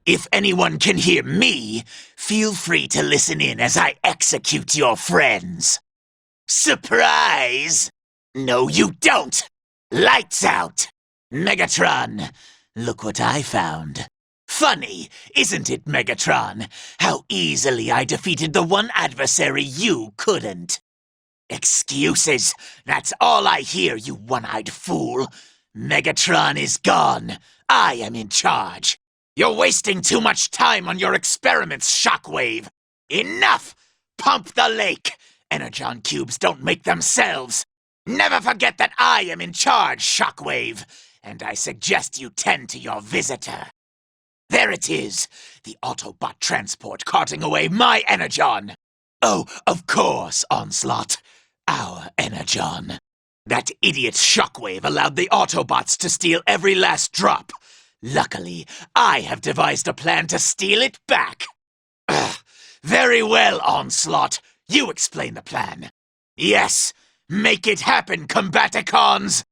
If anyone can hear me, feel free to listen in as I execute your friends. Surprise! No, you don't! Lights out! Megatron, look what I found. Funny, isn't it, Megatron? How easily I defeated the one adversary you couldn't. Excuses! That's all I hear, you one-eyed fool. Megatron is gone. I am in charge. You're wasting too much time on your experiments, Shockwave. Enough! Pump the lake! Energon cubes don't make themselves. Never forget that I am in charge, Shockwave. And I suggest you tend to your visitor. There it is, the Autobot transport carting away my Energon. Oh, of course, Onslaught. Our Energon. That idiot Shockwave allowed the Autobots to steal every last drop. Luckily, I have devised a plan to steal it back. Very well, Onslaught. You explain the plan. Yes, make it happen, Combaticons!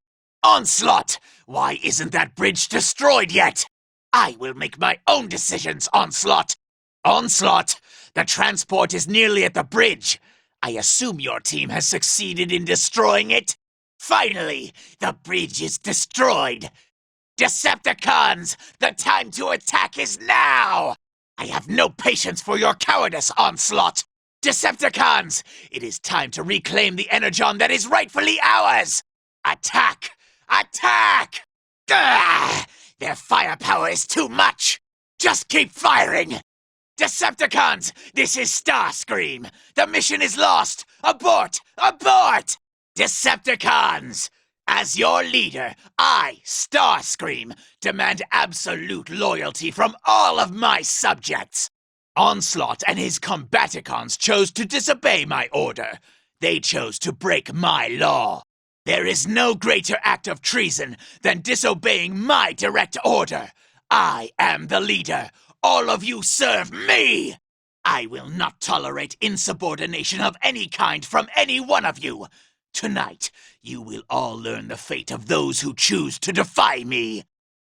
Onslaught! Why isn't that bridge destroyed yet? I will make my own decisions, Onslaught! Onslaught! The transport is nearly at the bridge. I assume your team has succeeded in destroying it? Finally, the bridge is destroyed! Decepticons! The time to attack is now! I have no patience for your cowardice, Onslaught! Decepticons! It is time to reclaim the Energon that is rightfully ours! Attack! Attack! Gah! Their firepower is too much! Just keep firing! Decepticons! This is Starscream! The mission is lost! Abort! Abort! Decepticons! As your leader, I, Starscream, demand absolute loyalty from all of my subjects. Onslaught and his Combaticons chose to disobey my order. They chose to break my law. There is no greater act of treason than disobeying my direct order. I am the leader. All of you serve me. I will not tolerate insubordination of any kind from any one of you. Tonight, you will all learn the fate of those who choose to defy me.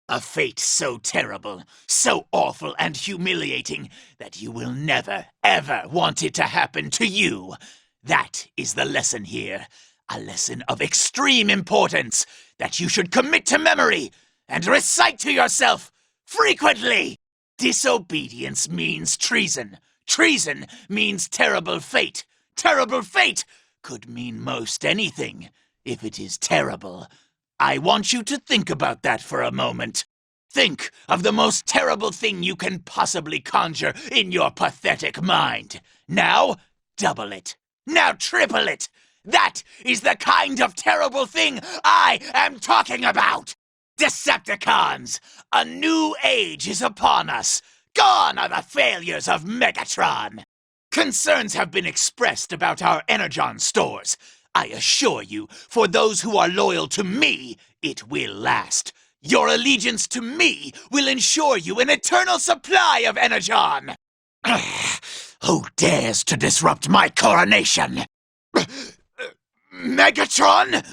A fate so terrible, so awful and humiliating that you will never, ever want it to happen to you. That is the lesson here. A lesson of extreme importance that you should commit to memory and recite to yourself frequently. Disobedience means treason. Treason means terrible fate. Terrible fate could mean most anything, if it is terrible. I want you to think about that for a moment. Think of the most terrible thing you can possibly conjure in your pathetic mind. Now, double it. Now, triple it. That is the kind of terrible thing I am talking about. Decepticons, a new age is upon us. Gone are the failures of Megatron. Concerns have been expressed about our Energon stores. I assure you, for those who are loyal to me, it will last. Your allegiance to me will ensure you an eternal supply of Energon. Who dares to disrupt my coronation? Megatron?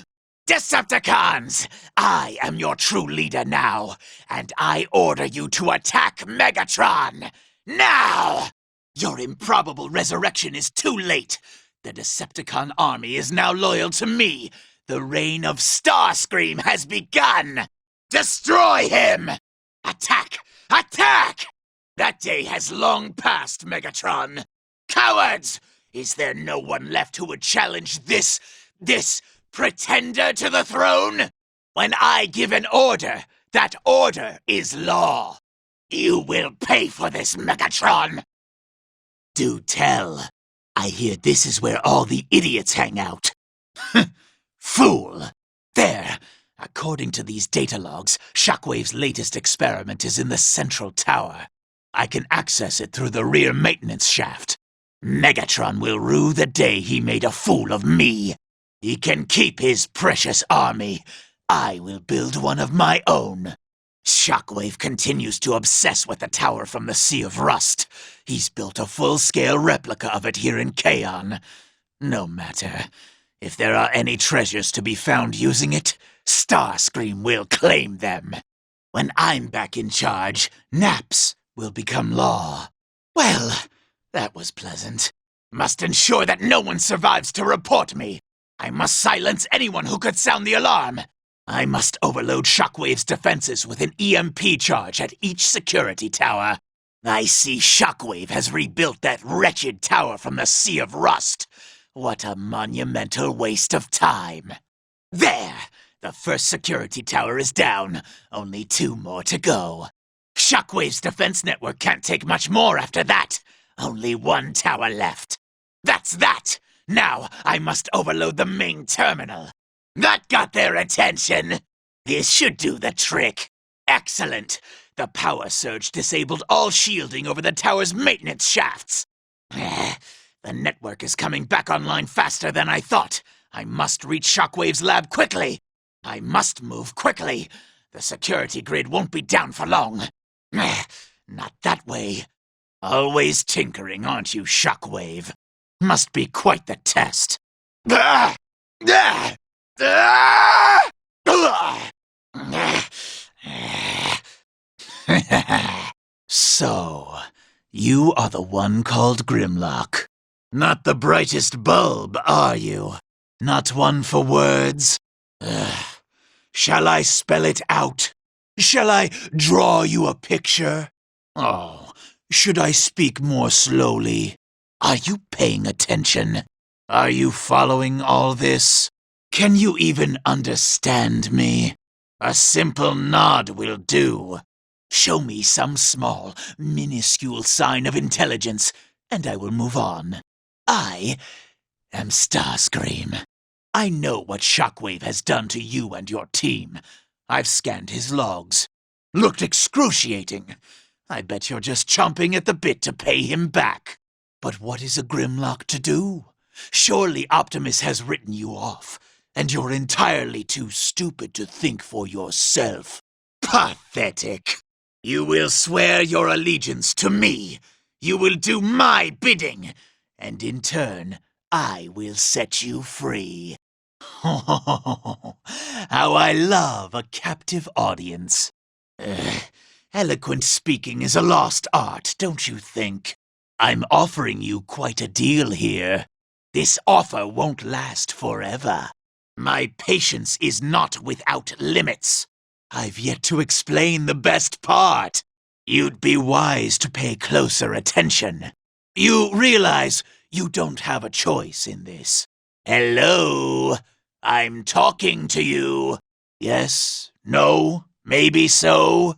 Decepticons! I am your true leader now, and I order you to attack Megatron! Now! Your improbable resurrection is too late. The Decepticon army is now loyal to me. The reign of Starscream has begun! Destroy him! Attack! Attack! That day has long passed, Megatron. Cowards! Is there no one left who would challenge this pretender to the throne? When I give an order, that order is law. You will pay for this, Megatron! Do tell. I hear this is where all the idiots hang out. Fool! There! According to these data logs, Shockwave's latest experiment is in the central tower. I can access it through the rear maintenance shaft. Megatron will rue the day he made a fool of me. He can keep his precious army. I will build one of my own. Shockwave continues to obsess with the tower from the Sea of Rust. He's built a full-scale replica of it here in Kaon. No matter. If there are any treasures to be found using it, Starscream will claim them. When I'm back in charge, Naps will become law. Well, that was pleasant. Must ensure that no one survives to report me. I must silence anyone who could sound the alarm. I must overload Shockwave's defenses with an EMP charge at each security tower. I see Shockwave has rebuilt that wretched tower from the sea of rust. What a monumental waste of time. There! The first security tower is down. Only 2 more to go. Shockwave's defense network can't take much more after that. Only 1 tower left. That's that! Now I must overload the main terminal. That got their attention. This should do the trick. Excellent. The power surge disabled all shielding over the tower's maintenance shafts. The network is coming back online faster than I thought. I must reach Shockwave's lab quickly. I must move quickly. The security grid won't be down for long. Not that way. Always tinkering, aren't you, Shockwave? Must be quite the test. So, you are the one called Grimlock. Not the brightest bulb, are you? Not one for words? Shall I spell it out? Shall I draw you a picture? Oh, should I speak more slowly? Are you paying attention? Are you following all this? Can you even understand me? A simple nod will do. Show me some small, minuscule sign of intelligence, and I will move on. I am Starscream. I know what Shockwave has done to you and your team. I've scanned his logs. Looked excruciating. I bet you're just chomping at the bit to pay him back. But what is a Grimlock to do? Surely Optimus has written you off, and you're entirely too stupid to think for yourself. Pathetic. You will swear your allegiance to me. You will do my bidding, and in turn, I will set you free. How I love a captive audience. Eloquent speaking is a lost art, don't you think? I'm offering you quite a deal here. This offer won't last forever. My patience is not without limits. I've yet to explain the best part. You'd be wise to pay closer attention. You realize you don't have a choice in this. Hello? I'm talking to you. Yes? No? Maybe so?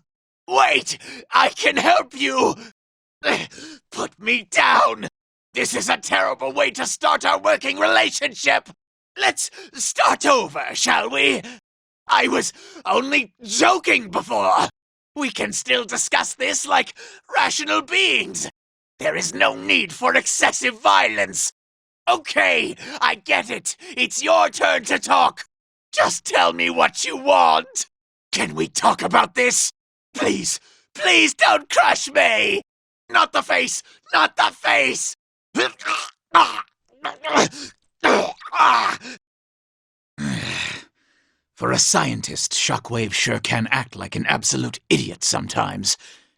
Wait! I can help you! Put me down! This is a terrible way to start our working relationship! Let's start over, shall we? I was only joking before. We can still discuss this like rational beings. There is no need for excessive violence. Okay, I get it. It's your turn to talk. Just tell me what you want. Can we talk about this? Please, please don't crush me. Not the face, not the face. For a scientist, Shockwave sure can act like an absolute idiot sometimes.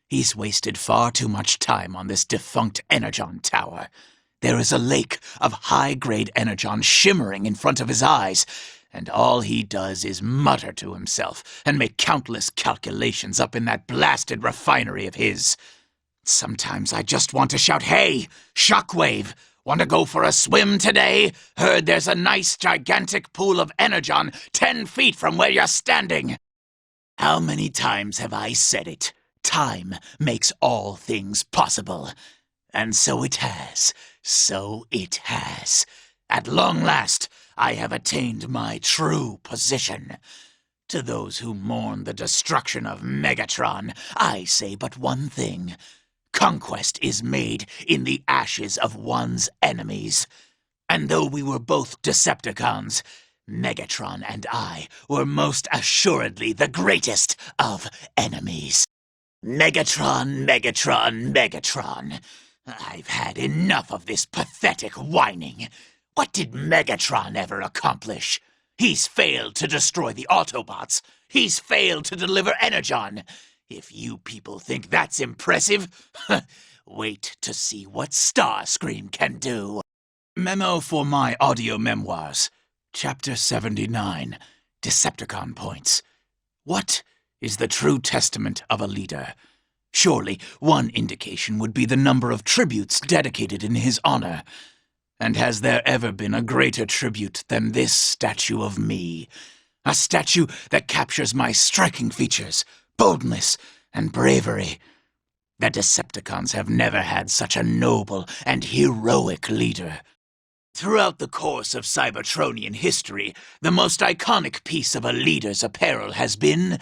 He's wasted far too much time on this defunct Energon tower. There is a lake of high-grade Energon shimmering in front of his eyes, and all he does is mutter to himself and make countless calculations up in that blasted refinery of his. Sometimes I just want to shout, "Hey, Shockwave! Want to go for a swim today? Heard there's a nice gigantic pool of Energon 10 feet from where you're standing." How many times have I said it? Time makes all things possible. And so it has. So it has. At long last, I have attained my true position. To those who mourn the destruction of Megatron, I say but one thing. Conquest is made in the ashes of one's enemies. And though we were both Decepticons, Megatron and I were most assuredly the greatest of enemies. Megatron, Megatron, Megatron. I've had enough of this pathetic whining. What did Megatron ever accomplish? He's failed to destroy the Autobots. He's failed to deliver Energon. If you people think that's impressive, wait to see what Starscream can do. Memo for my audio memoirs. Chapter 79. Decepticon Points. What is the true testament of a leader? Surely one indication would be the number of tributes dedicated in his honor. And has there ever been a greater tribute than this statue of me? A statue that captures my striking features, boldness, and bravery. The Decepticons have never had such a noble and heroic leader. Throughout the course of Cybertronian history, the most iconic piece of a leader's apparel has been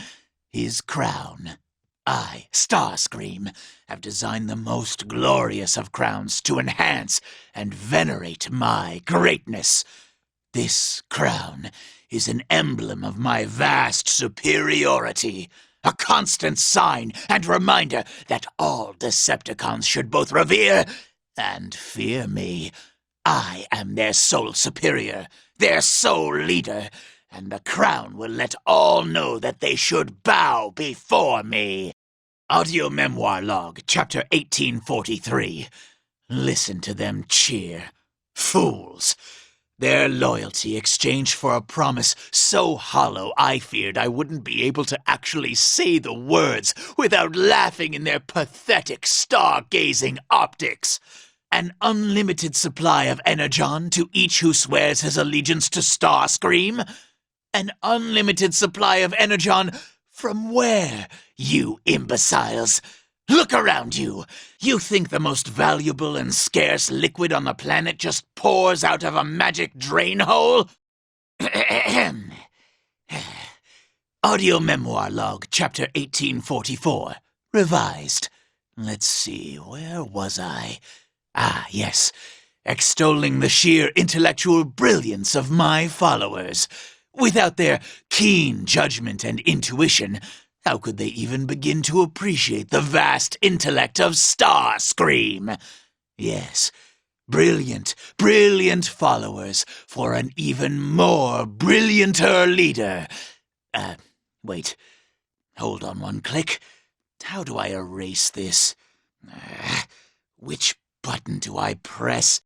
his crown. I, Starscream, have designed the most glorious of crowns to enhance and venerate my greatness. This crown is an emblem of my vast superiority, a constant sign and reminder that all Decepticons should both revere and fear me. I am their sole superior, their sole leader, and the crown will let all know that they should bow before me. Audio Memoir Log, Chapter 1843. Listen to them cheer. Fools! Their loyalty exchanged for a promise so hollow I feared I wouldn't be able to actually say the words without laughing in their pathetic star-gazing optics. An unlimited supply of Energon to each who swears his allegiance to Starscream? An unlimited supply of Energon from where, you imbeciles? Look around you. You think the most valuable and scarce liquid on the planet just pours out of a magic drain hole? Audio Memoir Log, Chapter 1844. Revised. Let's see, where was I? Ah, yes. Extolling the sheer intellectual brilliance of my followers. Without their keen judgment and intuition, how could they even begin to appreciate the vast intellect of Starscream? Yes, brilliant, brilliant followers for an even more brillianter leader. Wait. Hold on one click. How do I erase this? Which button do I press?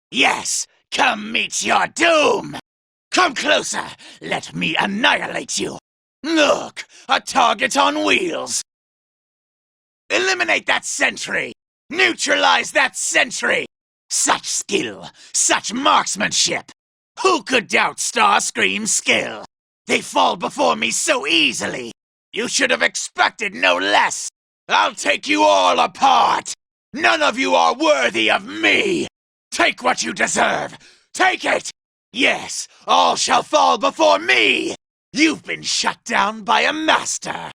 Yes! Come meet your doom! Come closer! Let me annihilate you! Look! A target on wheels! Eliminate that sentry! Neutralize that sentry! Such skill! Such marksmanship! Who could doubt Starscream's skill? They fall before me so easily! You should have expected no less! I'll take you all apart! None of you are worthy of me! Take what you deserve! Take it! Yes, all shall fall before me! You've been shut down by a master!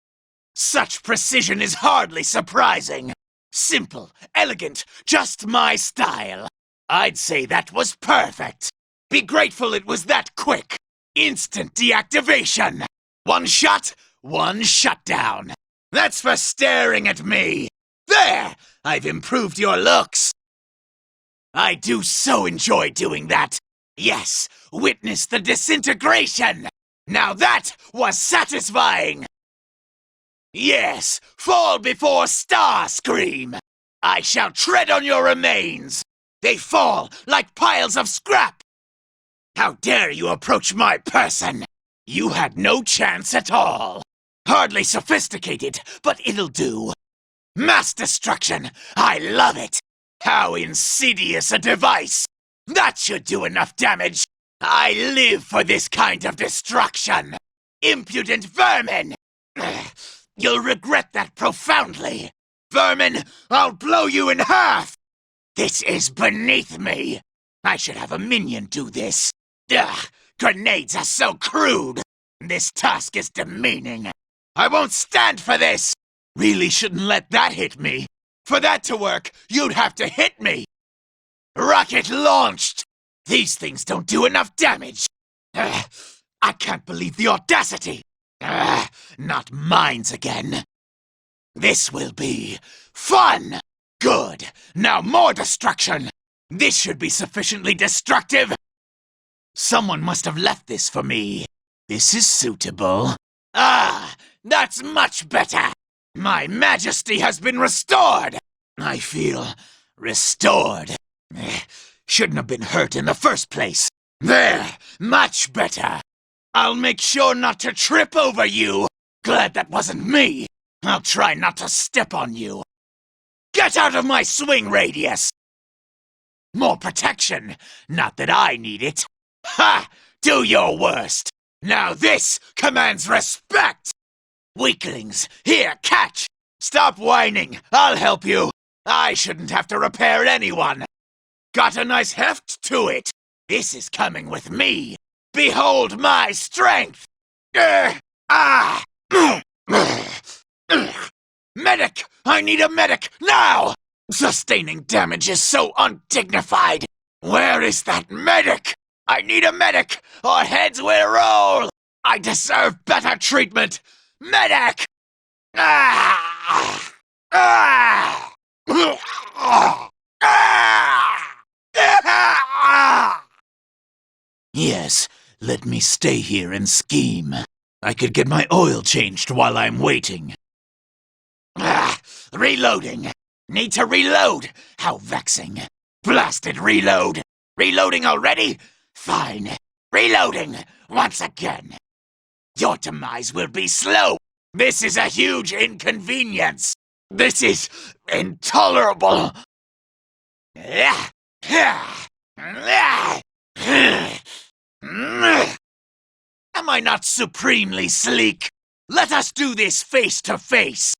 Such precision is hardly surprising. Simple, elegant, just my style. I'd say that was perfect. Be grateful it was that quick. Instant deactivation. One shot, one shutdown. That's for staring at me. There! I've improved your looks. I do so enjoy doing that. Yes, witness the disintegration. Now that was satisfying. Yes, fall before Starscream. I shall tread on your remains. They fall like piles of scrap. How dare you approach my person? You had no chance at all. Hardly sophisticated, but it'll do. Mass destruction! I love it! How insidious a device! That should do enough damage! I live for this kind of destruction! Impudent vermin! You'll regret that profoundly! Vermin, I'll blow you in half! This is beneath me! I should have a minion do this! Ugh! Grenades are so crude! This task is demeaning! I won't stand for this! Really shouldn't let that hit me. For that to work, you'd have to hit me. Rocket launched! These things don't do enough damage. I can't believe the audacity. Not mines again. This will be fun. Good. Now more destruction. This should be sufficiently destructive. Someone must have left this for me. This is suitable. Ah, that's much better. My majesty has been restored! I feel restored. Shouldn't have been hurt in the first place. There! Much better! I'll make sure not to trip over you! Glad that wasn't me! I'll try not to step on you! Get out of my swing radius! More protection! Not that I need it! Ha! Do your worst! Now this commands respect! Weaklings, here, catch! Stop whining! I'll help you! I shouldn't have to repair anyone! Got a nice heft to it! This is coming with me! Behold my strength! Medic! I need a medic, now! Sustaining damage is so undignified! Where is that medic? I need a medic, or heads will roll! I deserve better treatment! Medic! Yes, let me stay here and scheme. I could get my oil changed while I'm waiting. Reloading! Need to reload! How vexing! Blasted reload! Reloading already? Fine. Reloading! Once again! Your demise will be slow! This is a huge inconvenience! This is intolerable! Am I not supremely sleek? Let us do this face to face!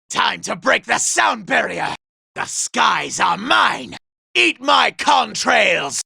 Time to break the sound barrier! The skies are mine! Eat my contrails!